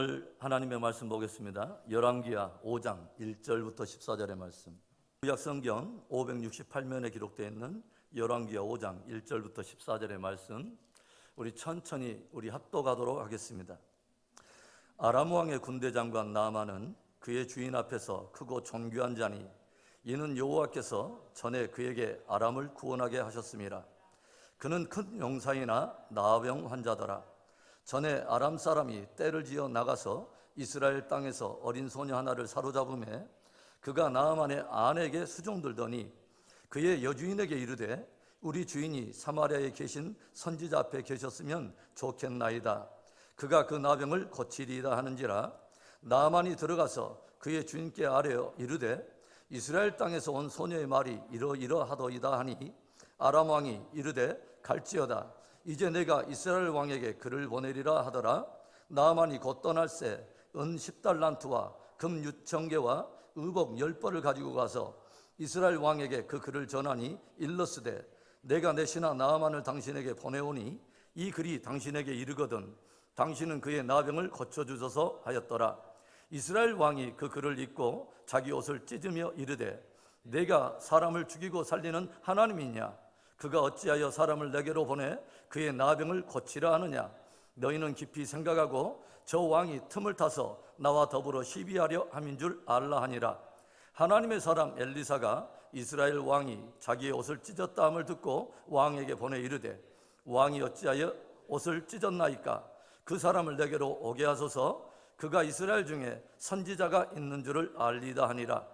오늘 하나님의 말씀 보겠습니다. 열왕기하 5장 1절부터 14절의 말씀. 구약성경 568면에 기록되어 있는 열왕기하 5장 1절부터 14절의 말씀, 우리 천천히 합독하도록 하겠습니다. 아람 왕의 군대 장관 나아만은 그의 주인 앞에서 크고 존귀한 자니 이는 여호와께서 전에 그에게 아람을 구원하게 하셨음이라. 그는 큰 용사이나 나병 환자더라. 전에 아람 사람이 떼를 지어 나가서 이스라엘 땅에서 어린 소녀 하나를 사로잡음에 그가 나아만의 아내에게 수종들더니 그의 여주인에게 이르되 우리 주인이 사마리아에 계신 선지자 앞에 계셨으면 좋겠나이다. 그가 그 나병을 고치리이다 하는지라. 나아만이 들어가서 그의 주인께 아뢰어 이르되 이스라엘 땅에서 온 소녀의 말이 이러이러하도이다 하니 아람 왕이 이르되 갈지어다. 이제 내가 이스라엘 왕에게 글을 보내리라 하더라. 나아만이 곧 떠날새 은 10달란트와 금 6,000개와 의복 10벌을 가지고 가서 이스라엘 왕에게 그 글을 전하니 일렀으되 내가 내 신하 나아만을 당신에게 보내오니 이 글이 당신에게 이르거든 당신은 그의 나병을 고쳐주소서 하였더라. 이스라엘 왕이 그 글을 읽고 자기 옷을 찢으며 이르되 내가 사람을 죽이고 살리는 하나님이냐? 그가 어찌하여 사람을 내게로 보내 그의 나병을 고치라 하느냐? 너희는 깊이 생각하고 저 왕이 틈을 타서 나와 더불어 시비하려 함인 줄 알라 하니라. 하나님의 사람 엘리사가 이스라엘 왕이 자기의 옷을 찢었다 함을 듣고 왕에게 보내 이르되 왕이 어찌하여 옷을 찢었나이까? 그 사람을 내게로 오게 하소서. 그가 이스라엘 중에 선지자가 있는 줄을 알리다 하니라.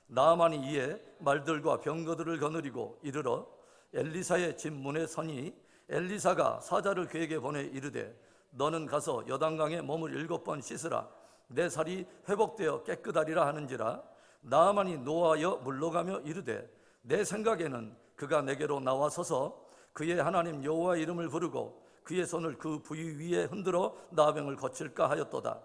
나아만이 이에 말들과 병거들을 거느리고 이르러 엘리사의 집 문에 서니 엘리사가 사자를 그에게 보내 이르되 너는 가서 여단강에 몸을 7번 씻으라. 내 살이 회복되어 깨끗하리라 하는지라. 나아만이 노하여 물러가며 이르되 내 생각에는 그가 내게로 나와서서 그의 하나님 여호와 이름을 부르고 그의 손을 그 부위 위에 흔들어 나병을 고칠까 하였도다.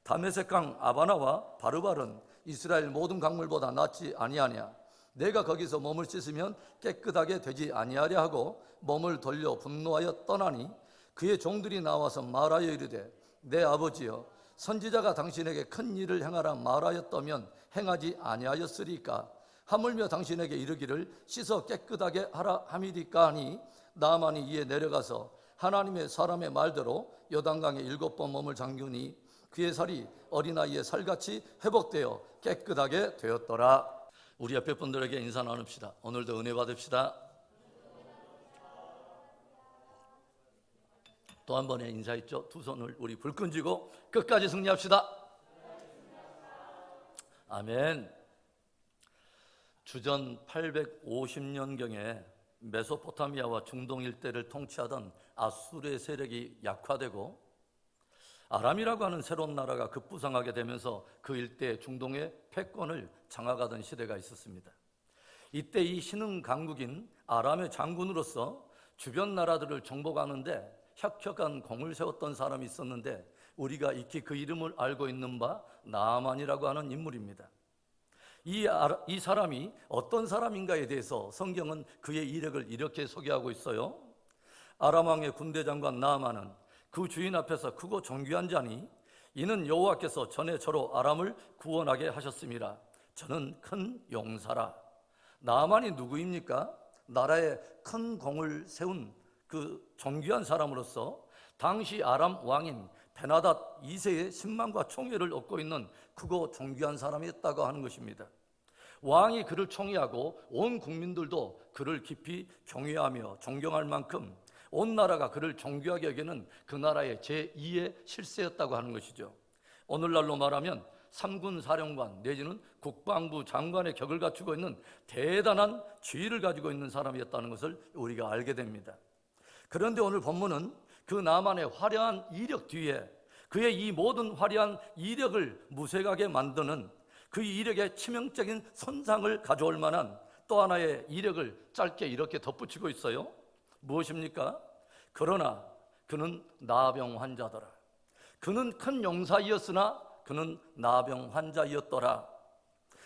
다메섹강 아바나와 바르발은 이스라엘 모든 강물보다 낫지 아니하냐? 내가 거기서 몸을 씻으면 깨끗하게 되지 아니하랴 하고 몸을 돌려 분노하여 떠나니 그의 종들이 나와서 말하여 이르되 내 아버지여 선지자가 당신에게 큰 일을 행하라 말하였다면 행하지 아니하였으리까? 하물며 당신에게 이르기를 씻어 깨끗하게 하라 함이리까 하니 나아만이 이에 내려가서 하나님의 사람의 말대로 요단강에 7번 몸을 잠그니 그의 살이 어린아이의 살같이 회복되어 깨끗하게 되었더라. 우리 옆에 분들에게 인사 나눕시다. 오늘도 은혜 받읍시다. 또 한 번의 인사 있죠? 두 손을 우리 불끈 쥐고 끝까지 승리합시다. 아멘. 주전 850년경에 메소포타미아와 중동 일대를 통치하던 아수르의 세력이 약화되고 아람이라고 하는 새로운 나라가 급부상하게 되면서 그 일대 중동의 패권을 장악하던 시대가 있었습니다. 이때 이 신흥 강국인 아람의 장군으로서 주변 나라들을 정복하는데 혁혁한 공을 세웠던 사람이 있었는데 우리가 익히 그 이름을 알고 있는 바 나아만이라고 하는 인물입니다. 이 사람이 어떤 사람인가에 대해서 성경은 그의 이력을 이렇게 소개하고 있어요. 아람 왕의 군대 장관 나아만은 그 주인 앞에서 크고 존귀한 자니 이는 여호와께서 전에 저로 아람을 구원하게 하셨음이라. 저는 큰 용사라. 나아만이 누구입니까? 나라에 큰 공을 세운 그 존귀한 사람으로서 당시 아람 왕인 베나닷 2세의 10만과 총애를 얻고 있는 크고 존귀한 사람이었다고 하는 것입니다. 왕이 그를 총애하고 온 국민들도 그를 깊이 경외하며 존경할 만큼 온 나라가 그를 존귀하게 여기는 그 나라의 제2의 실세였다고 하는 것이죠. 오늘날로 말하면 3군 사령관 내지는 국방부 장관의 격을 갖추고 있는 대단한 지위를 가지고 있는 사람이었다는 것을 우리가 알게 됩니다. 그런데 오늘 본문은 그 나아만의 화려한 이력 뒤에 그의 이 모든 화려한 이력을 무색하게 만드는 그 이력의 치명적인 손상을 가져올 만한 또 하나의 이력을 짧게 이렇게 덧붙이고 있어요. 무엇입니까? 그러나 그는 나병 환자더라. 그는 큰 용사이었으나 그는 나병 환자이었더라.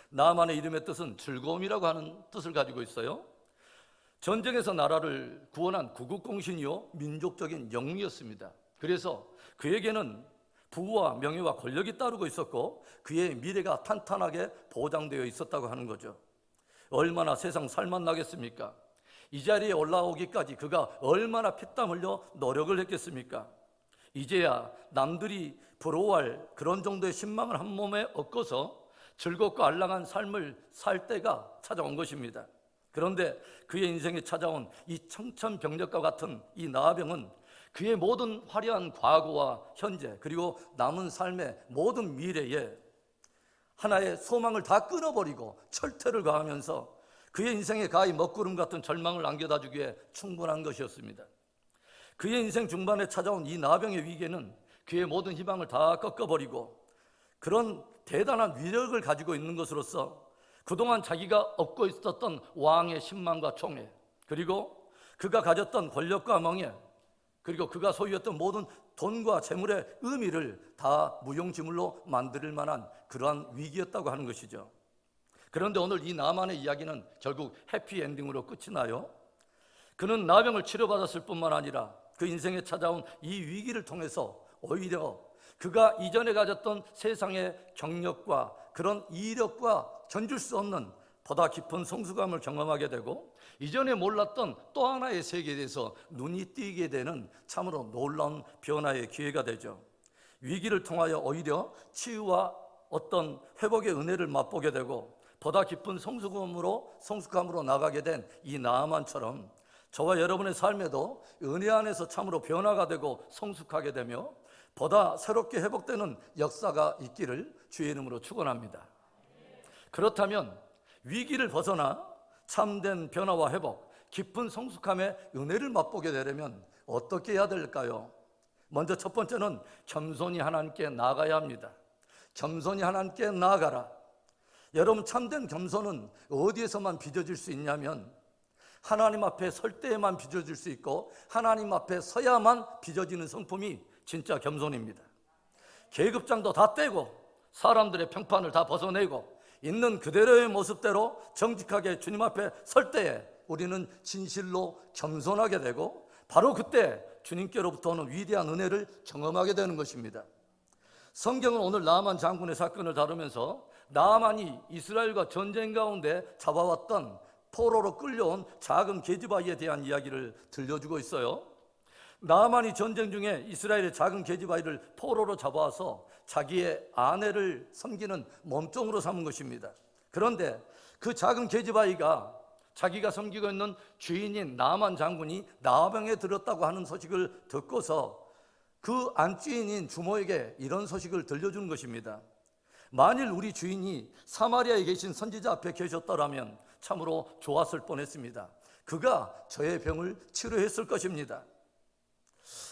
나아만의 이름의 뜻은 즐거움이라고 하는 뜻을 가지고 있어요. 전쟁에서 나라를 구원한 구국공신이요 민족적인 영웅이었습니다. 그래서 그에게는 부와 명예와 권력이 따르고 있었고 그의 미래가 탄탄하게 보장되어 있었다고 하는 거죠. 얼마나 세상 살만 나겠습니까? 이 자리에 올라오기까지 그가 얼마나 피땀 흘려 노력을 했겠습니까? 이제야 남들이 부러워할 그런 정도의 신망을 한 몸에 얻고서 즐겁고 안락한 삶을 살 때가 찾아온 것입니다. 그런데 그의 인생에 찾아온 이 청천벽력과 같은 이 나병은 그의 모든 화려한 과거와 현재 그리고 남은 삶의 모든 미래에 하나의 소망을 다 끊어버리고 철퇴를 가하면서 그의 인생에 가히 먹구름 같은 절망을 안겨다 주기에 충분한 것이었습니다. 그의 인생 중반에 찾아온 이 나병의 위기에는 그의 모든 희망을 다 꺾어버리고 그런 대단한 위력을 가지고 있는 것으로서 그동안 자기가 얻고 있었던 왕의 신망과 총애, 그리고 그가 가졌던 권력과 명예, 그리고 그가 소유했던 모든 돈과 재물의 의미를 다 무용지물로 만들 만한 그러한 위기였다고 하는 것이죠. 그런데 오늘 이 나만의 이야기는 결국 해피엔딩으로 끝이 나요. 그는 나병을 치료받았을 뿐만 아니라 그 인생에 찾아온 이 위기를 통해서 오히려 그가 이전에 가졌던 세상의 경력과 그런 이력과 견줄 수 없는 보다 깊은 성숙함을 경험하게 되고 이전에 몰랐던 또 하나의 세계에 대해서 눈이 띄게 되는 참으로 놀라운 변화의 기회가 되죠. 위기를 통하여 오히려 치유와 어떤 회복의 은혜를 맛보게 되고 보다 깊은 성숙함으로 나가게 된 이 나아만처럼 저와 여러분의 삶에도 은혜 안에서 참으로 변화가 되고 성숙하게 되며 보다 새롭게 회복되는 역사가 있기를 주의 이름으로 축원합니다. 그렇다면 위기를 벗어나 참된 변화와 회복, 깊은 성숙함의 은혜를 맛보게 되려면 어떻게 해야 될까요? 먼저 첫 번째는 겸손히 하나님께 나아가야 합니다. 겸손히 하나님께 나아가라. 여러분, 참된 겸손은 어디에서만 빚어질 수 있냐면 하나님 앞에 설 때에만 빚어질 수 있고 하나님 앞에 서야만 빚어지는 성품이 진짜 겸손입니다. 계급장도 다 떼고 사람들의 평판을 다 벗어내고 있는 그대로의 모습대로 정직하게 주님 앞에 설 때에 우리는 진실로 겸손하게 되고 바로 그때 주님께로부터 오는 위대한 은혜를 경험하게 되는 것입니다. 성경은 오늘 나아만 장군의 사건을 다루면서 나아만이 이스라엘과 전쟁 가운데 잡아왔던 포로로 끌려온 작은 계집아이에 대한 이야기를 들려주고 있어요. 나아만이 전쟁 중에 이스라엘의 작은 계집아이를 포로로 잡아와서 자기의 아내를 섬기는 몸종으로 삼은 것입니다. 그런데 그 작은 계집아이가 자기가 섬기고 있는 주인인 나아만 장군이 나병에 들었다고 하는 소식을 듣고서 그 안주인인 주모에게 이런 소식을 들려주는 것입니다. 만일 우리 주인이 사마리아에 계신 선지자 앞에 계셨더라면 참으로 좋았을 뻔했습니다. 그가 저의 병을 치료했을 것입니다.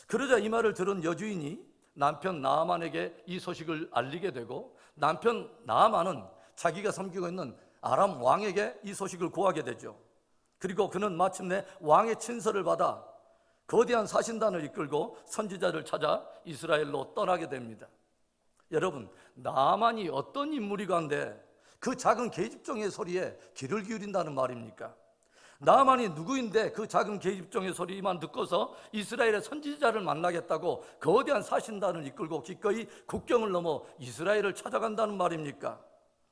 그러자 이 말을 들은 여주인이 남편 나아만에게 이 소식을 알리게 되고 남편 나아만은 자기가 섬기고 있는 아람 왕에게 이 소식을 고하게 되죠. 그리고 그는 마침내 왕의 친서를 받아 거대한 사신단을 이끌고 선지자를 찾아 이스라엘로 떠나게 됩니다. 여러분, 나아만이 어떤 인물이간데 그 작은 계집종의 소리에 귀를 기울인다는 말입니까? 나아만이 누구인데 그 작은 계집종의 소리만 듣고서 이스라엘의 선지자를 만나겠다고 거대한 사신단을 이끌고 기꺼이 국경을 넘어 이스라엘을 찾아간다는 말입니까?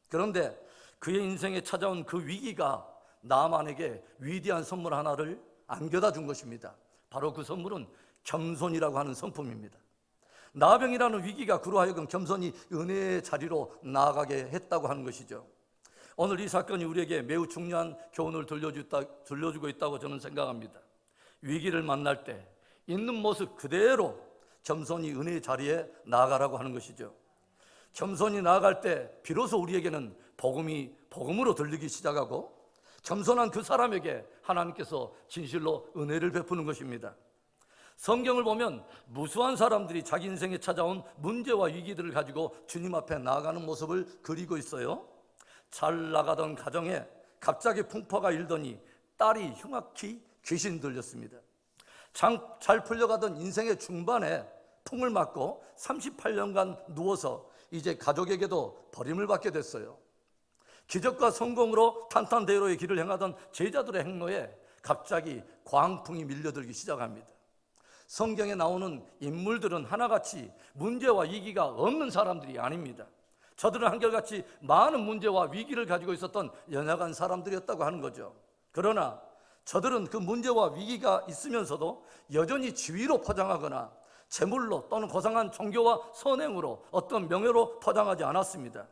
그런데 그의 인생에 찾아온 그 위기가 나아만에게 위대한 선물 하나를 안겨다 준 것입니다. 바로 그 선물은 겸손이라고 하는 성품입니다. 나병이라는 위기가 그로 하여금 겸손히 은혜의 자리로 나아가게 했다고 하는 것이죠. 오늘 이 사건이 우리에게 매우 중요한 교훈을 들려주고 있다고 저는 생각합니다. 위기를 만날 때 있는 모습 그대로 겸손히 은혜의 자리에 나아가라고 하는 것이죠. 겸손히 나아갈 때 비로소 우리에게는 복음이 복음으로 들리기 시작하고 겸손한 그 사람에게 하나님께서 진실로 은혜를 베푸는 것입니다. 성경을 보면 무수한 사람들이 자기 인생에 찾아온 문제와 위기들을 가지고 주님 앞에 나아가는 모습을 그리고 있어요. 잘 나가던 가정에 갑자기 풍파가 일더니 딸이 흉악히 귀신 들렸습니다. 잘 풀려가던 인생의 중반에 풍을 맞고 38년간 누워서 이제 가족에게도 버림을 받게 됐어요. 기적과 성공으로 탄탄대로의 길을 행하던 제자들의 행로에 갑자기 광풍이 밀려들기 시작합니다. 성경에 나오는 인물들은 하나같이 문제와 위기가 없는 사람들이 아닙니다. 저들은 한결같이 많은 문제와 위기를 가지고 있었던 연약한 사람들이었다고 하는 거죠. 그러나 저들은 그 문제와 위기가 있으면서도 여전히 지위로 포장하거나 재물로 또는 고상한 종교와 선행으로 어떤 명예로 포장하지 않았습니다.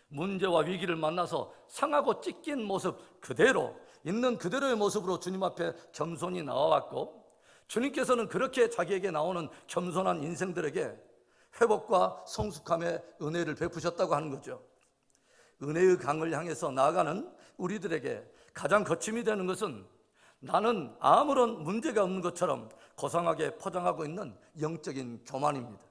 문제와 위기를 만나서 상하고 찢긴 모습 그대로, 있는 그대로의 모습으로 주님 앞에 겸손히 나와왔고, 주님께서는 그렇게 자기에게 나오는 겸손한 인생들에게 회복과 성숙함의 은혜를 베푸셨다고 하는 거죠. 은혜의 강을 향해서 나아가는 우리들에게 가장 거침이 되는 것은 나는 아무런 문제가 없는 것처럼 고상하게 포장하고 있는 영적인 교만입니다.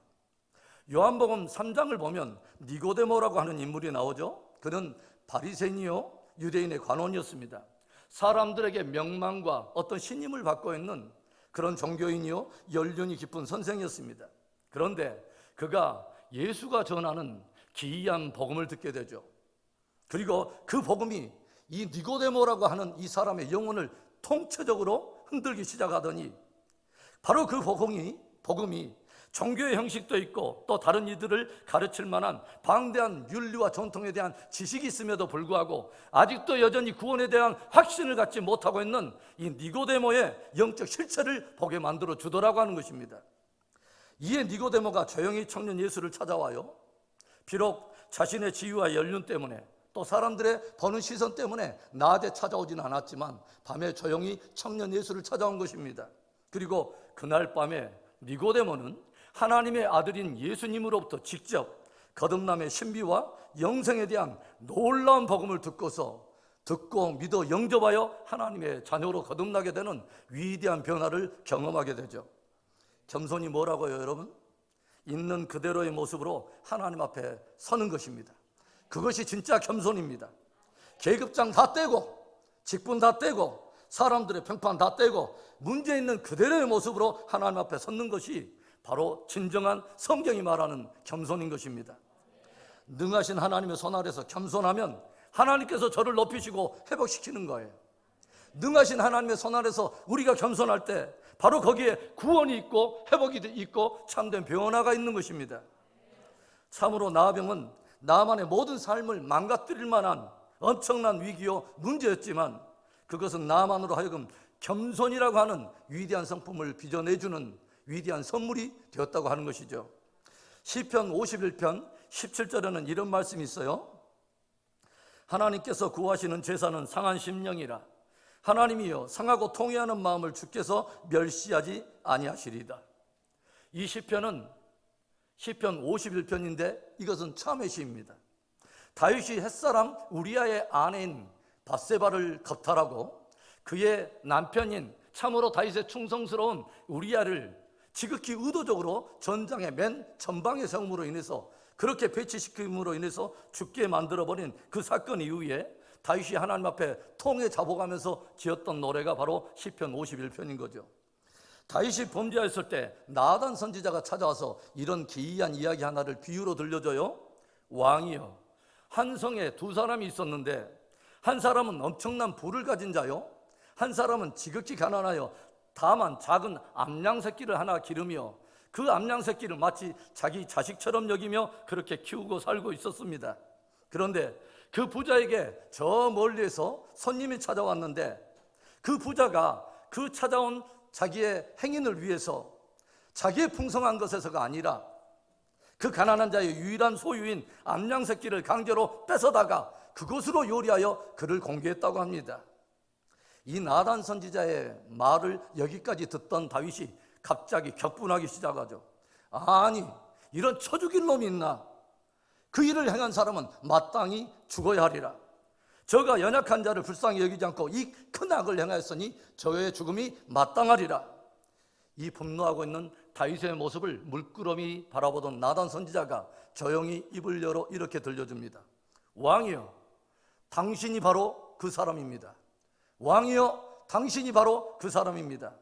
요한복음 3장을 보면 니고데모라고 하는 인물이 나오죠. 그는 바리새인이요 유대인의 관원이었습니다. 사람들에게 명망과 어떤 신임을 받고 있는 그런 종교인이요 연륜이 깊은 선생이었습니다. 그런데 그가 예수가 전하는 기이한 복음을 듣게 되죠. 그리고 그 복음이 이 니고데모라고 하는 이 사람의 영혼을 통째적으로 흔들기 시작하더니, 바로 그 복음이 종교의 형식도 있고 또 다른 이들을 가르칠 만한 방대한 윤리와 전통에 대한 지식이 있음에도 불구하고 아직도 여전히 구원에 대한 확신을 갖지 못하고 있는 이 니고데모의 영적 실체를 보게 만들어 주더라고 하는 것입니다. 이에 니고데모가 조용히 청년 예수를 찾아와요. 비록 자신의 지위와 연륜 때문에 또 사람들의 보는 시선 때문에 낮에 찾아오지는 않았지만 밤에 조용히 청년 예수를 찾아온 것입니다. 그리고 그날 밤에 니고데모는 하나님의 아들인 예수님으로부터 직접 거듭남의 신비와 영생에 대한 놀라운 복음을 듣고 믿어 영접하여 하나님의 자녀로 거듭나게 되는 위대한 변화를 경험하게 되죠. 겸손이 뭐라고요, 여러분? 있는 그대로의 모습으로 하나님 앞에 서는 것입니다. 그것이 진짜 겸손입니다. 계급장 다 떼고 직분 다 떼고 사람들의 평판 다 떼고 문제 있는 그대로의 모습으로 하나님 앞에 섰는 것이 바로 진정한 성경이 말하는 겸손인 것입니다. 능하신 하나님의 손 아래서 겸손하면 하나님께서 저를 높이시고 회복시키는 거예요. 능하신 하나님의 손 아래서 우리가 겸손할 때 바로 거기에 구원이 있고 회복이 있고 참된 변화가 있는 것입니다. 참으로 나병은 나만의 모든 삶을 망가뜨릴 만한 엄청난 위기요 문제였지만 그것은 나만으로 하여금 겸손이라고 하는 위대한 성품을 빚어내주는 위대한 선물이 되었다고 하는 것이죠. 시편 51편 17절에는 이런 말씀이 있어요. 하나님께서 구하시는 제사는 상한 심령이라. 하나님이여 상하고 통회하는 마음을 주께서 멸시하지 아니하시리다. 이 시편은 시편 51편인데 이것은 참회 시입니다. 다윗이 햇사람 우리아의 아내인 밧세바를 겁탈하고 그의 남편인 참으로 다윗의 충성스러운 우리아를 지극히 의도적으로 전장의 맨 전방에 세움으로 인해서 그렇게 배치시킴으로 인해서 죽게 만들어버린 그 사건 이후에 다윗이 하나님 앞에 통에 잡아가면서 지었던 노래가 바로 시편 51편인 거죠. 다윗이 범죄했을 때 나단 선지자가 찾아와서 이런 기이한 이야기 하나를 비유로 들려줘요. 왕이여, 한 성에 두 사람이 있었는데 한 사람은 엄청난 부를 가진 자요, 한 사람은 지극히 가난하여 다만 작은 암양 새끼를 하나 기르며 그 암양 새끼를 마치 자기 자식처럼 여기며 그렇게 키우고 살고 있었습니다. 그런데 그 부자에게 저 멀리에서 손님이 찾아왔는데 그 부자가 그 찾아온 자기의 행인을 위해서 자기의 풍성한 것에서가 아니라 그 가난한 자의 유일한 소유인 암양 새끼를 강제로 뺏어다가 그것으로 요리하여 그를 공개했다고 합니다. 이 나단 선지자의 말을 여기까지 듣던 다윗이 갑자기 격분하기 시작하죠. 아니, 이런 쳐 죽일 놈이 있나? 그 일을 행한 사람은 마땅히 죽어야 하리라. 저가 연약한 자를 불쌍히 여기지 않고 이 큰 악을 행하였으니 저의 죽음이 마땅하리라. 이 분노하고 있는 다윗의 모습을 물끄러미 바라보던 나단 선지자가 조용히 입을 열어 이렇게 들려줍니다. 왕이여, 당신이 바로 그 사람입니다. 왕이여, 당신이 바로 그 사람입니다.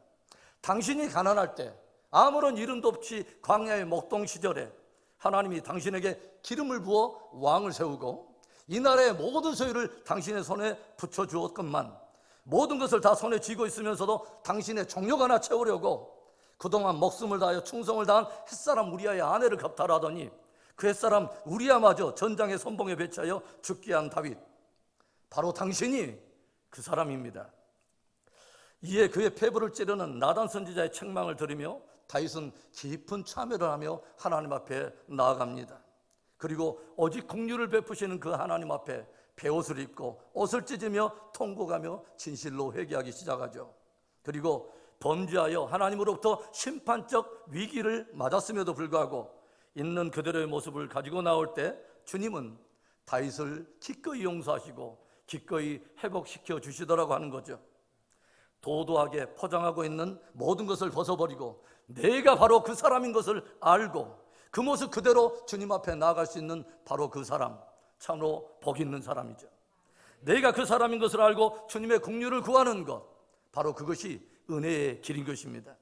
당신이 가난할 때 아무런 이름도 없이 광야의 목동 시절에 하나님이 당신에게 기름을 부어 왕을 세우고 이 나라의 모든 소유를 당신의 손에 붙여주었건만 모든 것을 다 손에 쥐고 있으면서도 당신의 정욕 하나 채우려고 그동안 목숨을 다하여 충성을 다한 햇사람 우리아의 아내를 겁탈하더니 그 햇사람 우리아마저 전장의 선봉에 배치하여 죽게 한 다윗, 바로 당신이 그 사람입니다. 이에 그의 폐부를 찌르는 나단 선지자의 책망을 들으며 다윗은 깊은 참회를 하며 하나님 앞에 나아갑니다. 그리고 오직 긍휼을 베푸시는 그 하나님 앞에 베옷을 입고 옷을 찢으며 통곡하며 진실로 회개하기 시작하죠. 그리고 범죄하여 하나님으로부터 심판적 위기를 맞았음에도 불구하고 있는 그대로의 모습을 가지고 나올 때 주님은 다윗을 기꺼이 용서하시고 기꺼이 회복시켜 주시더라고 하는 거죠. 도도하게 포장하고 있는 모든 것을 벗어버리고 내가 바로 그 사람인 것을 알고 그 모습 그대로 주님 앞에 나아갈 수 있는 바로 그 사람, 참으로 복 있는 사람이죠. 내가 그 사람인 것을 알고 주님의 긍휼을 구하는 것, 바로 그것이 은혜의 길인 것입니다.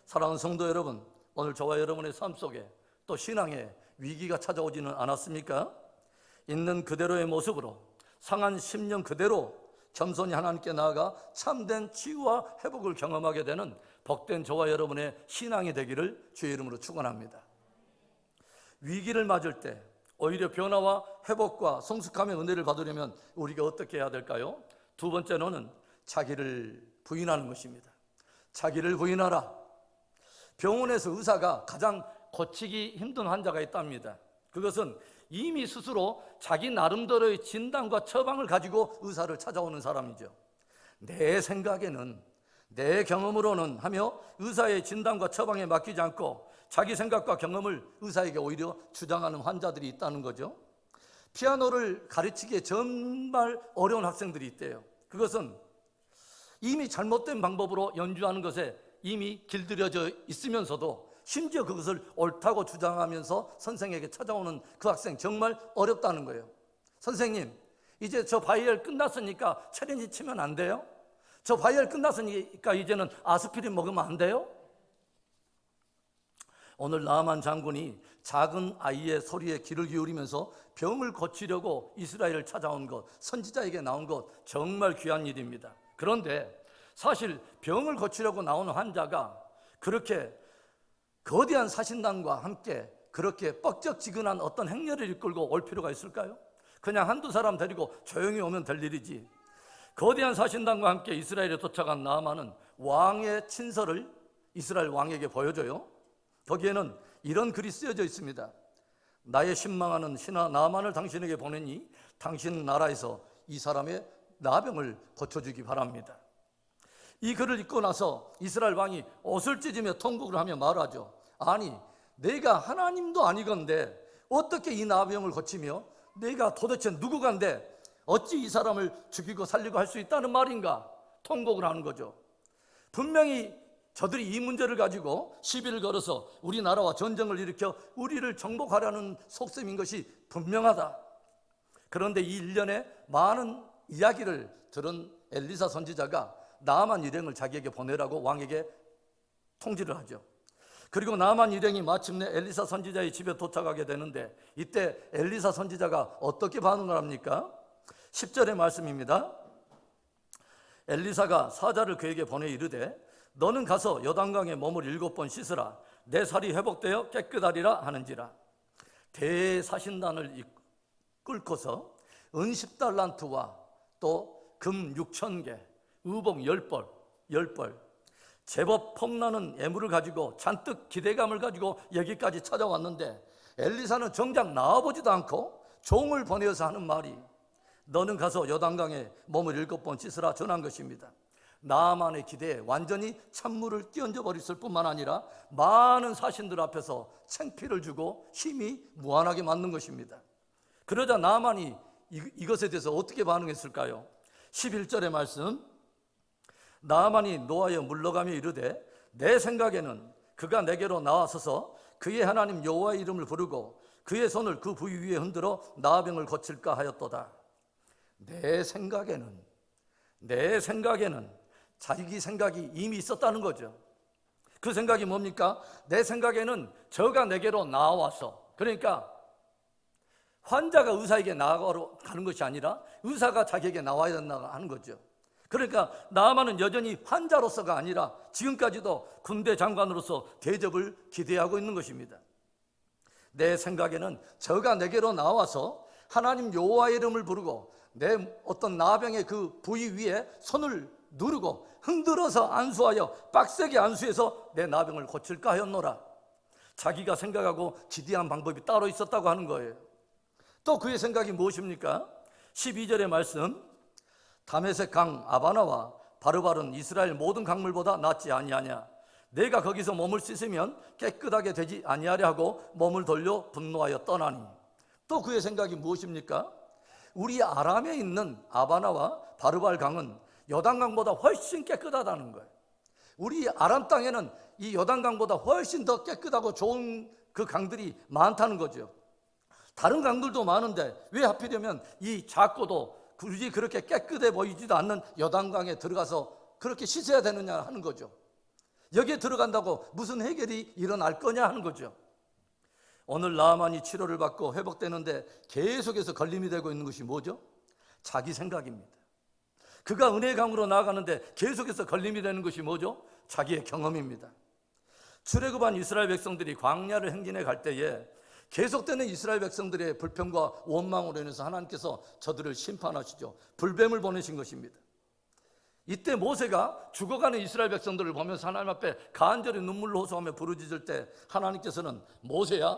사랑하는 성도 여러분, 오늘 저와 여러분의 삶 속에 또 신앙에 위기가 찾아오지는 않았습니까? 있는 그대로의 모습으로 상한 심령 그대로 겸손히 하나님께 나아가 참된 치유와 회복을 경험하게 되는 복된 저와 여러분의 신앙이 되기를 주의 이름으로 축원합니다. 위기를 맞을 때 오히려 변화와 회복과 성숙함의 은혜를 받으려면 우리가 어떻게 해야 될까요? 두 번째로는 자기를 부인하는 것입니다. 자기를 부인하라. 병원에서 의사가 가장 고치기 힘든 환자가 있답니다. 그것은 이미 스스로 자기 나름대로의 진단과 처방을 가지고 의사를 찾아오는 사람이죠. 내 생각에는, 내 경험으로는 하며 의사의 진단과 처방에 맡기지 않고 자기 생각과 경험을 의사에게 오히려 주장하는 환자들이 있다는 거죠. 피아노를 가르치기에 정말 어려운 학생들이 있대요. 그것은 이미 잘못된 방법으로 연주하는 것에 이미 길들여져 있으면서도 심지어 그것을 옳다고 주장하면서 선생에게 찾아오는 그 학생 정말 어렵다는 거예요. 선생님, 이제 저 바이엘 끝났으니까 체린지 치면 안 돼요? 저 바이엘 끝났으니까 이제는 아스피린 먹으면 안 돼요? 오늘 나아만 장군이 작은 아이의 소리에 귀를 기울이면서 병을 고치려고 이스라엘을 찾아온 것, 선지자에게 나온 것 정말 귀한 일입니다. 그런데 사실 병을 고치려고 나오는 환자가 그렇게 거대한 사신단과 함께 그렇게 뻑적지근한 어떤 행렬을 이끌고 올 필요가 있을까요? 그냥 한두 사람 데리고 조용히 오면 될 일이지. 거대한 사신단과 함께 이스라엘에 도착한 나아만은 왕의 친서를 이스라엘 왕에게 보여줘요. 거기에는 이런 글이 쓰여져 있습니다. 나의 신망하는 신하 나아만을 당신에게 보내니 당신 나라에서 이 사람의 나병을 고쳐주기 바랍니다. 이 글을 읽고 나서 이스라엘 왕이 옷을 찢으며 통곡을 하며 말하죠. 아니, 내가 하나님도 아니건데 어떻게 이 나병을 고치며 내가 도대체 누구간데 어찌 이 사람을 죽이고 살리고 할 수 있다는 말인가? 통곡을 하는 거죠. 분명히 저들이 이 문제를 가지고 시비를 걸어서 우리나라와 전쟁을 일으켜 우리를 정복하려는 속셈인 것이 분명하다. 그런데 이 일련의 많은 이야기를 들은 엘리사 선지자가 나아만 일행을 자기에게 보내라고 왕에게 통지를 하죠. 그리고 나아만 일행이 마침내 엘리사 선지자의 집에 도착하게 되는데 이때 엘리사 선지자가 어떻게 반응을 합니까? 10절의 말씀입니다. 엘리사가 사자를 그에게 보내 이르되 너는 가서 요단강에 몸을 7번 씻으라. 내 살이 회복되어 깨끗하리라 하는지라. 대사신단을 이끌고서 은 10달란트와 또 금 6,000개, 의복 10벌, 제법 폼나는 예물을 가지고 잔뜩 기대감을 가지고 여기까지 찾아왔는데 엘리사는 정작 나와보지도 않고 종을 보내어서 하는 말이 너는 가서 요단강에 몸을 7번 씻으라 전한 것입니다. 나아만의 기대에 완전히 찬물을 끼얹어 버렸을 뿐만 아니라 많은 사신들 앞에서 창피를 주고 힘이 무한하게 맞는 것입니다. 그러자 나아만이 이것에 대해서 어떻게 반응했을까요? 11절의 말씀, 나아만이 노하여 물러가며 이르되 내 생각에는 그가 내게로 나와서서 그의 하나님 여호와의 이름을 부르고 그의 손을 그 부위 위에 흔들어 나병을 고칠까 하였도다. 내 생각에는 자기 생각이 이미 있었다는 거죠. 그 생각이 뭡니까? 내 생각에는 저가 내게로 나와서, 그러니까 환자가 의사에게 나아가러 가는 것이 아니라 의사가 자기에게 나와야 된다고 하는 거죠. 그러니까 나아만은 여전히 환자로서가 아니라 지금까지도 군대 장관으로서 대접을 기대하고 있는 것입니다. 내 생각에는 저가 내게로 나와서 하나님 여호와의 이름을 부르고 내 어떤 나병의 그 부위 위에 손을 누르고 흔들어서 안수하여 빡세게 안수해서 내 나병을 고칠까 하였노라. 자기가 생각하고 기대한 방법이 따로 있었다고 하는 거예요. 또 그의 생각이 무엇입니까? 12절의 말씀, 다메섹 강 아바나와 바르발은 이스라엘 모든 강물보다 낫지 아니하냐. 내가 거기서 몸을 씻으면 깨끗하게 되지 아니하려 하고 몸을 돌려 분노하여 떠나니. 또 그의 생각이 무엇입니까? 우리 아람에 있는 아바나와 바르발 강은 요단강보다 훨씬 깨끗하다는 거예요. 우리 아람 땅에는 이 요단강보다 훨씬 더 깨끗하고 좋은 그 강들이 많다는 거죠. 다른 강들도 많은데 왜 하필이면 이 작고도 굳이 그렇게 깨끗해 보이지도 않는 요단강에 들어가서 그렇게 씻어야 되느냐 하는 거죠. 여기에 들어간다고 무슨 해결이 일어날 거냐 하는 거죠. 오늘 나아만이 치료를 받고 회복되는데 계속해서 걸림이 되고 있는 것이 뭐죠? 자기 생각입니다. 그가 은혜의 강으로 나아가는데 계속해서 걸림이 되는 것이 뭐죠? 자기의 경험입니다. 출애굽한 이스라엘 백성들이 광야를 행진해 갈 때에 계속되는 이스라엘 백성들의 불평과 원망으로 인해서 하나님께서 저들을 심판하시죠. 불뱀을 보내신 것입니다. 이때 모세가 죽어가는 이스라엘 백성들을 보면서 하나님 앞에 간절히 눈물로 호소하며 부르짖을 때 하나님께서는 모세야,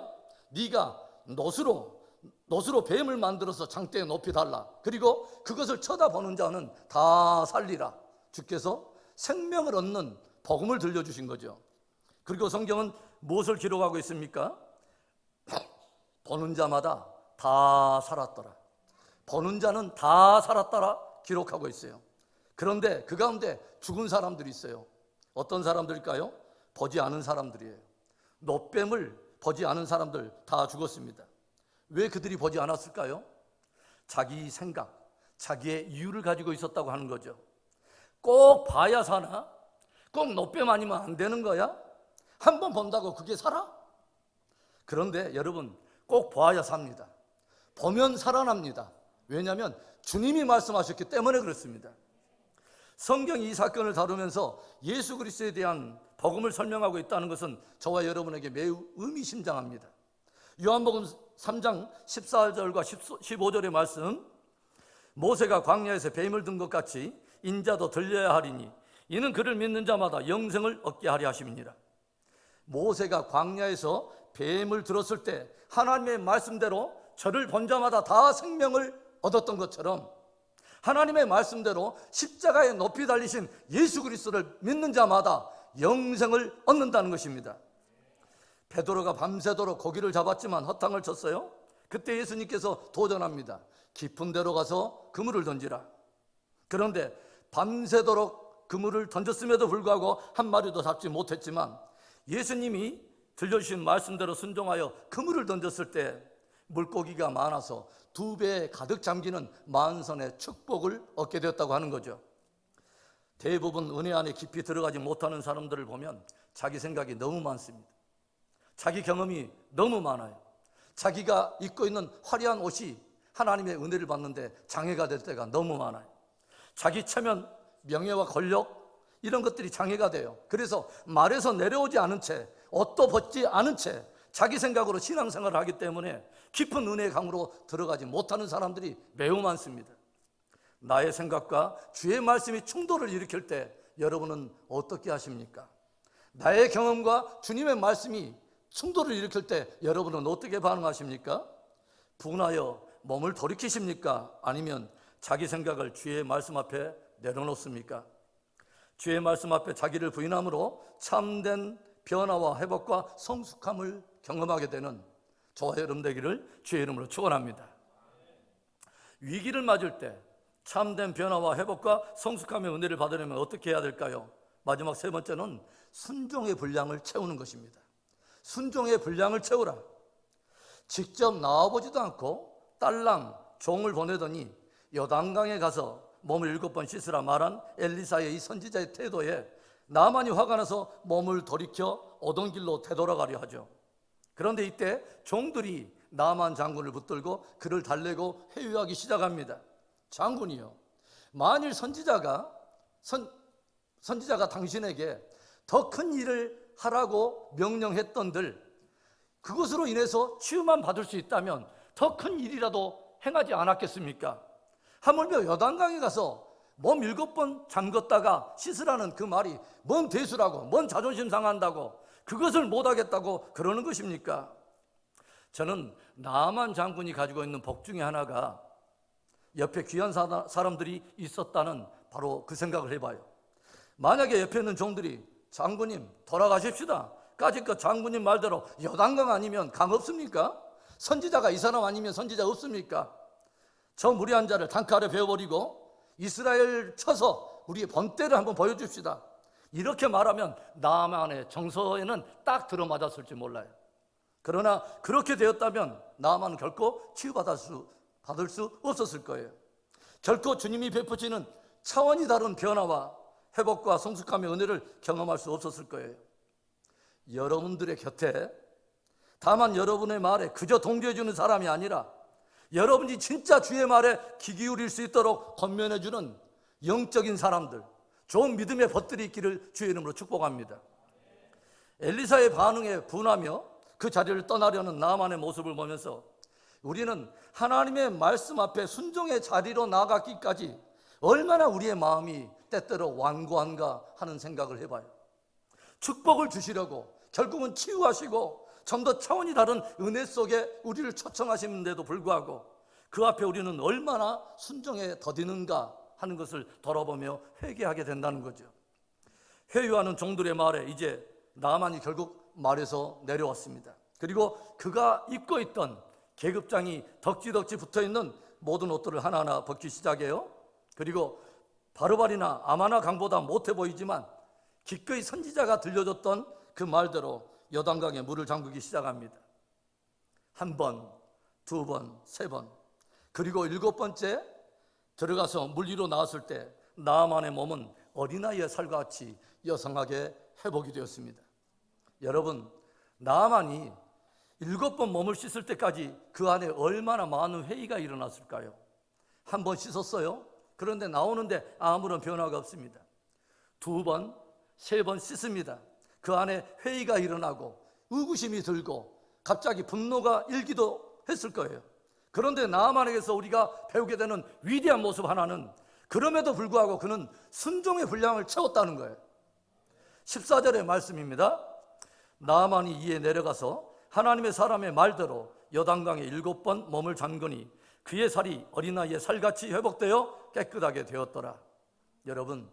네가 놋으로 뱀을 만들어서 장대에 높이 달라. 그리고 그것을 쳐다보는 자는 다 살리라. 주께서 생명을 얻는 복음을 들려주신 거죠. 그리고 성경은 무엇을 기록하고 있습니까? 보는 자마다 다 살았더라. 보는 자는 다 살았더라 기록하고 있어요. 그런데 그 가운데 죽은 사람들이 있어요. 어떤 사람들일까요? 보지 않은 사람들이에요. 놋뱀을 보지 않은 사람들 다 죽었습니다. 왜 그들이 보지 않았을까요? 자기 생각, 자기의 이유를 가지고 있었다고 하는 거죠. 꼭 봐야 사나? 꼭 놋뱀 아니면 안 되는 거야? 한 번 본다고 그게 살아? 그런데 여러분, 꼭 봐야 삽니다. 보면 살아납니다. 왜냐하면 주님이 말씀하셨기 때문에 그렇습니다. 성경이 이 사건을 다루면서 예수 그리스도에 대한 복음을 설명하고 있다는 것은 저와 여러분에게 매우 의미심장합니다. 요한복음 3장 14절과 15절의 말씀, 모세가 광야에서 뱀을 든 것 같이 인자도 들려야 하리니 이는 그를 믿는 자마다 영생을 얻게 하리 하심이니라. 모세가 광야에서 뱀을 들었을 때 하나님의 말씀대로 저를 본 자마다 다 생명을 얻었던 것처럼 하나님의 말씀대로 십자가에 높이 달리신 예수 그리스도를 믿는 자마다 영생을 얻는다는 것입니다. 베드로가 밤새도록 고기를 잡았지만 허탕을 쳤어요. 그때 예수님께서 도전합니다. 깊은 데로 가서 그물을 던지라. 그런데 밤새도록 그물을 던졌음에도 불구하고 한 마리도 잡지 못했지만 예수님이 들려주신 말씀대로 순종하여 그물을 던졌을 때 물고기가 많아서 2배에 가득 잠기는 만선의 축복을 얻게 되었다고 하는 거죠. 대부분 은혜 안에 깊이 들어가지 못하는 사람들을 보면 자기 생각이 너무 많습니다. 자기 경험이 너무 많아요. 자기가 입고 있는 화려한 옷이 하나님의 은혜를 받는데 장애가 될 때가 너무 많아요. 자기 체면, 명예와 권력 이런 것들이 장애가 돼요. 그래서 말에서 내려오지 않은 채, 옷도 벗지 않은 채 자기 생각으로 신앙생활을 하기 때문에 깊은 은혜의 강으로 들어가지 못하는 사람들이 매우 많습니다. 나의 생각과 주의 말씀이 충돌을 일으킬 때 여러분은 어떻게 하십니까? 나의 경험과 주님의 말씀이 충돌을 일으킬 때 여러분은 어떻게 반응하십니까? 분하여 몸을 돌이키십니까? 아니면 자기 생각을 주의 말씀 앞에 내려놓습니까? 주의 말씀 앞에 자기를 부인함으로 참된 변화와 회복과 성숙함을 경험하게 되는 저와 여러분 되기를 주의 이름으로 축원합니다. 위기를 맞을 때 참된 변화와 회복과 성숙함의 은혜를 받으려면 어떻게 해야 될까요? 마지막 세 번째는 순종의 분량을 채우는 것입니다. 순종의 분량을 채우라. 직접 나와보지도 않고 딸랑 종을 보내더니 요단강에 가서 몸을 7번 씻으라 말한 엘리사의 이 선지자의 태도에 나만이 화가 나서 몸을 돌이켜 오던 길로 되돌아가려 하죠. 그런데 이때 종들이 나만 장군을 붙들고 그를 달래고 회유하기 시작합니다. 장군이요, 만일 선지자가 선지자가 당신에게 더 큰 일을 하라고 명령했던들 그것으로 인해서 치유만 받을 수 있다면 더 큰 일이라도 행하지 않았겠습니까? 하물며 요단강에 가서 몸 7번 잠궜다가 씻으라는 그 말이 뭔 대수라고, 뭔 자존심 상한다고, 그것을 못하겠다고 그러는 것입니까? 저는 나아만 장군이 가지고 있는 복 중에 하나가 옆에 귀한 사람들이 있었다는 바로 그 생각을 해봐요. 만약에 옆에 있는 종들이 장군님 돌아가십시다, 까짓것 장군님 말대로 요단강 아니면 강 없습니까? 선지자가 이 사람 아니면 선지자 없습니까? 저 무리한 자를 단칼에 베어버리고 이스라엘 쳐서 우리의 본때를 한번 보여줍시다, 이렇게 말하면 나아만의 정서에는 딱 들어맞았을지 몰라요. 그러나 그렇게 되었다면 나아만은 결코 치유받을 수 없었을 거예요. 결코 주님이 베푸시는 차원이 다른 변화와 회복과 성숙함의 은혜를 경험할 수 없었을 거예요. 여러분들의 곁에 다만 여러분의 말에 그저 동조해주는 사람이 아니라 여러분이 진짜 주의 말에 귀 기울일 수 있도록 권면해주는 영적인 사람들, 좋은 믿음의 벗들이 있기를 주의 이름으로 축복합니다. 엘리사의 반응에 분하며 그 자리를 떠나려는 나아만의 모습을 보면서 우리는 하나님의 말씀 앞에 순종의 자리로 나아가기까지 얼마나 우리의 마음이 때때로 완고한가 하는 생각을 해봐요. 축복을 주시려고 결국은 치유하시고 좀 더 차원이 다른 은혜 속에 우리를 초청하시는데도 불구하고 그 앞에 우리는 얼마나 순종에 더디는가 하는 것을 돌아보며 회개하게 된다는 거죠. 회유하는 종들의 말에 이제 나아만이 결국 말에서 내려왔습니다. 그리고 그가 입고 있던 계급장이 덕지덕지 붙어있는 모든 옷들을 하나하나 벗기 시작해요. 그리고 바르바리나 아마나 강보다 못해 보이지만 기꺼이 선지자가 들려줬던 그 말대로 요단강에 물을 잠그기 시작합니다. 1번, 2번, 3번, 그리고 7번째 들어가서 물 위로 나왔을 때 나아만의 몸은 어린아이의 살과 같이 여성하게 회복이 되었습니다. 여러분, 나아만이 7번 몸을 씻을 때까지 그 안에 얼마나 많은 회의가 일어났을까요? 1번 씻었어요. 그런데 나오는데 아무런 변화가 없습니다. 2번, 3번 씻습니다. 그 안에 회의가 일어나고 의구심이 들고 갑자기 분노가 일기도 했을 거예요. 그런데 나아만에게서 우리가 배우게 되는 위대한 모습 하나는 그럼에도 불구하고 그는 순종의 분량을 채웠다는 거예요. 14절의 말씀입니다. 나아만이 이에 내려가서 하나님의 사람의 말대로 요단강에 7번 몸을 잠그니 그의 살이 어린아이의 살같이 회복되어 깨끗하게 되었더라. 여러분,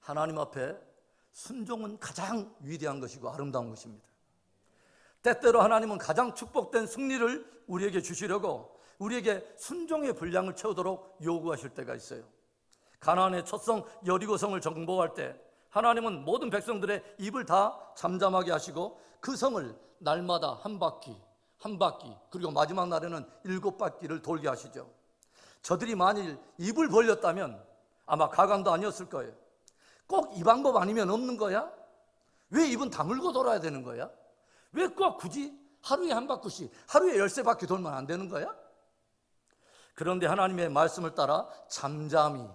하나님 앞에 순종은 가장 위대한 것이고 아름다운 것입니다. 때때로 하나님은 가장 축복된 승리를 우리에게 주시려고 우리에게 순종의 분량을 채우도록 요구하실 때가 있어요. 가나안의 첫성 여리고성을 정복할 때 하나님은 모든 백성들의 입을 다 잠잠하게 하시고 그 성을 날마다 한 바퀴 그리고 마지막 날에는 7바퀴를 돌게 하시죠. 저들이 만일 입을 벌렸다면 아마 가관도 아니었을 거예요. 꼭 이 방법 아니면 없는 거야? 왜 입은 다물고 돌아야 되는 거야? 왜 꼭 굳이 하루에 한 바퀴씩, 하루에 13바퀴 돌면 안 되는 거야? 그런데 하나님의 말씀을 따라 잠잠히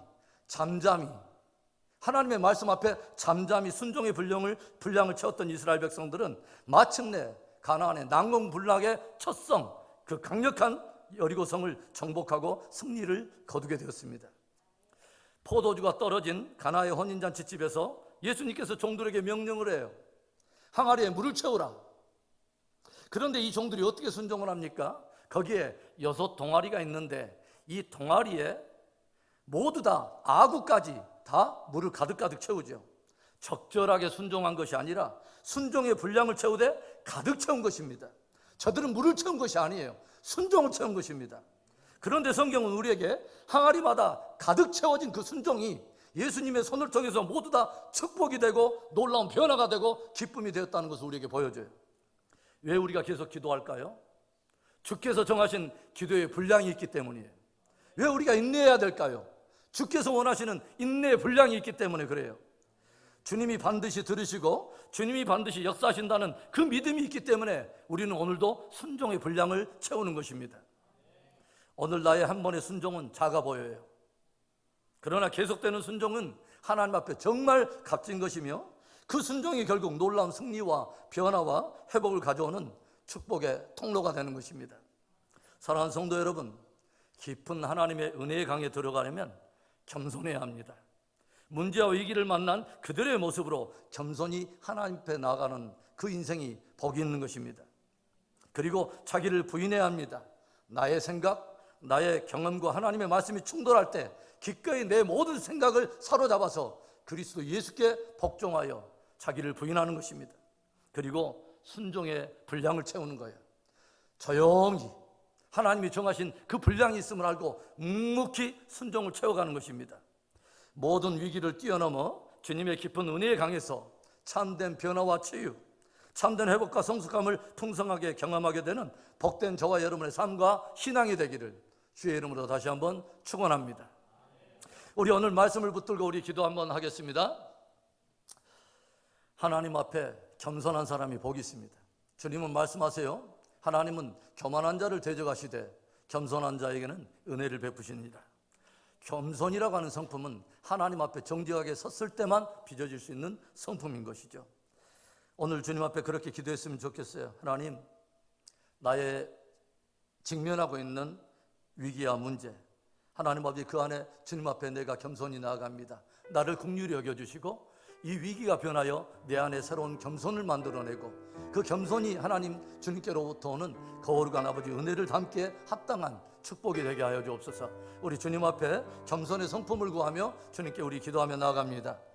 하나님의 말씀 앞에 잠잠히 순종의 분량을 채웠던 이스라엘 백성들은 마침내 가나안의 난공불락의 첫성, 그 강력한 여리고성을 정복하고 승리를 거두게 되었습니다. 포도주가 떨어진 가나의 혼인잔치집에서 예수님께서 종들에게 명령을 해요. 항아리에 물을 채우라. 그런데 이 종들이 어떻게 순종을 합니까? 거기에 6 동아리가 있는데 이 동아리에 모두 다 아구까지 다 물을 가득 채우죠. 적절하게 순종한 것이 아니라 순종의 분량을 채우되 가득 채운 것입니다. 저들은 물을 채운 것이 아니에요. 순종을 채운 것입니다. 그런데 성경은 우리에게 항아리마다 가득 채워진 그 순종이 예수님의 손을 통해서 모두 다 축복이 되고 놀라운 변화가 되고 기쁨이 되었다는 것을 우리에게 보여줘요. 왜 우리가 계속 기도할까요? 주께서 정하신 기도의 분량이 있기 때문이에요. 왜 우리가 인내해야 될까요? 주께서 원하시는 인내의 분량이 있기 때문에 그래요. 주님이 반드시 들으시고 주님이 반드시 역사하신다는 그 믿음이 있기 때문에 우리는 오늘도 순종의 분량을 채우는 것입니다. 오늘 나의 한 번의 순종은 작아 보여요. 그러나 계속되는 순종은 하나님 앞에 정말 값진 것이며 그 순종이 결국 놀라운 승리와 변화와 회복을 가져오는 축복의 통로가 되는 것입니다. 사랑하는 성도 여러분, 깊은 하나님의 은혜의 강에 들어가려면 겸손해야 합니다. 문제와 위기를 만난 그들의 모습으로 겸손히 하나님 앞에 나아가는 그 인생이 복이 있는 것입니다. 그리고 자기를 부인해야 합니다. 나의 생각, 나의 경험과 하나님의 말씀이 충돌할 때 기꺼이 내 모든 생각을 사로잡아서 그리스도 예수께 복종하여 자기를 부인하는 것입니다. 그리고 순종의 분량을 채우는 거예요. 조용히 하나님이 정하신 그 분량이 있음을 알고 묵묵히 순종을 채워가는 것입니다. 모든 위기를 뛰어넘어 주님의 깊은 은혜의 강에서 참된 변화와 치유, 참된 회복과 성숙함을 풍성하게 경험하게 되는 복된 저와 여러분의 삶과 신앙이 되기를 주의 이름으로 다시 한번 축원합니다. 우리 오늘 말씀을 붙들고 우리 기도 한번 하겠습니다. 하나님 앞에 겸손한 사람이 복이 있습니다. 주님은 말씀하세요. 하나님은 교만한 자를 대적하시되 겸손한 자에게는 은혜를 베푸십니다. 겸손이라고 하는 성품은 하나님 앞에 정직하게 섰을 때만 빚어질 수 있는 성품인 것이죠. 오늘 주님 앞에 그렇게 기도했으면 좋겠어요. 하나님, 나의 직면하고 있는 위기와 문제, 하나님 아버지 그 안에 주님 앞에 내가 겸손히 나아갑니다. 나를 긍휼히 여겨주시고 이 위기가 변하여 내 안에 새로운 겸손을 만들어내고 그 겸손이 하나님 주님께로부터 오는 거룩한 아버지 은혜를 담기에 합당한 축복이 되게 하여 주옵소서. 우리 주님 앞에 겸손의 성품을 구하며 주님께 우리 기도하며 나아갑니다.